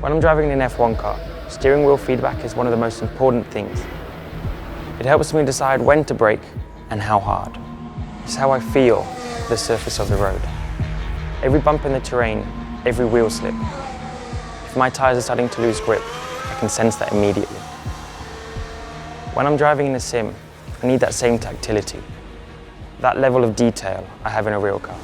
When I'm driving an F1 car, steering wheel feedback is one of the most important things. It helps me decide when to brake and how hard. It's how I feel the surface of the road. Every bump in the terrain, every wheel slip. If my tyres are starting to lose grip, I can sense that immediately. When I'm driving in a sim, I need that same tactility, that level of detail I have in a real car.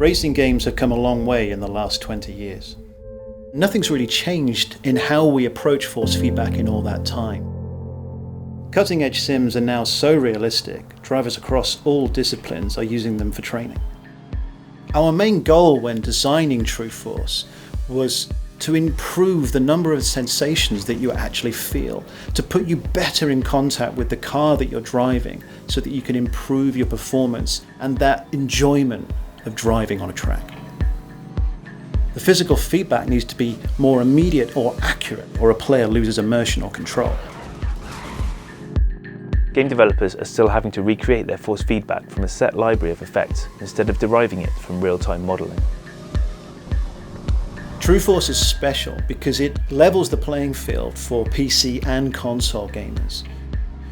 Racing games have come a long way in the last 20 years. Nothing's really changed in how we approach force feedback in all that time. Cutting-edge sims are now so realistic, drivers across all disciplines are using them for training. Our main goal when designing Trueforce was to improve the number of sensations that you actually feel, to put you better in contact with the car that you're driving so that you can improve your performance and that enjoyment of driving on a track. The physical feedback needs to be more immediate or accurate, or a player loses immersion or control. Game developers are still having to recreate their force feedback from a set library of effects instead of deriving it from real-time modelling. Trueforce is special because it levels the playing field for PC and console gamers.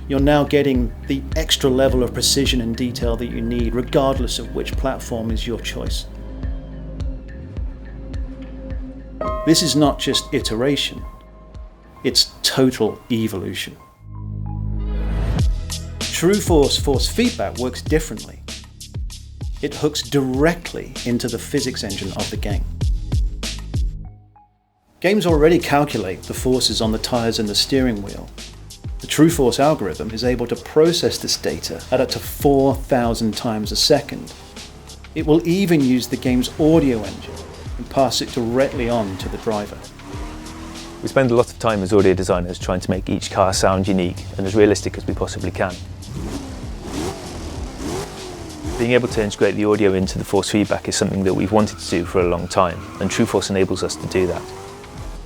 You're now getting the extra level of precision and detail that you need, regardless of which platform is your choice. This is not just iteration, it's total evolution. Trueforce force feedback works differently. It hooks directly into the physics engine of the game. Games already calculate the forces on the tyres and the steering wheel. The Trueforce algorithm is able to process this data at up to 4,000 times a second. It will even use the game's audio engine and pass it directly on to the driver. We spend a lot of time as audio designers trying to make each car sound unique and as realistic as we possibly can. Being able to integrate the audio into the force feedback is something that we've wanted to do for a long time, and Trueforce enables us to do that.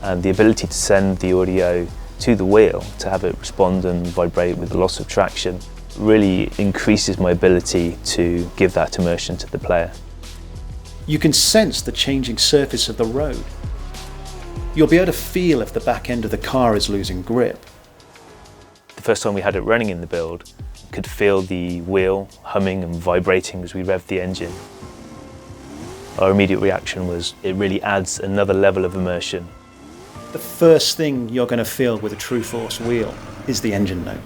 And the ability to send the audio to the wheel, to have it respond and vibrate with the loss of traction, really increases my ability to give that immersion to the player. You can sense the changing surface of the road. You'll be able to feel if the back end of the car is losing grip. The first time we had it running in the build, I could feel the wheel humming and vibrating as we revved the engine. Our immediate reaction was, it really adds another level of immersion. The first thing you're going to feel with a Trueforce wheel is the engine note.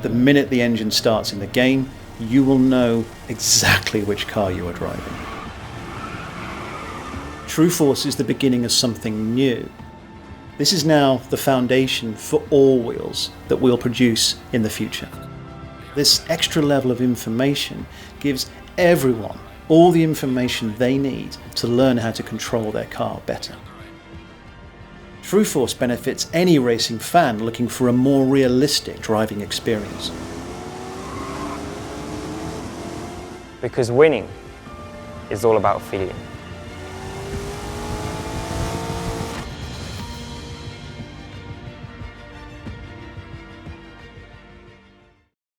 The minute the engine starts in the game, you will know exactly which car you are driving. Trueforce is the beginning of something new. This is now the foundation for all wheels that we'll produce in the future. This extra level of information gives everyone all the information they need to learn how to control their car better. Trueforce benefits any racing fan looking for a more realistic driving experience. Because winning is all about feeling.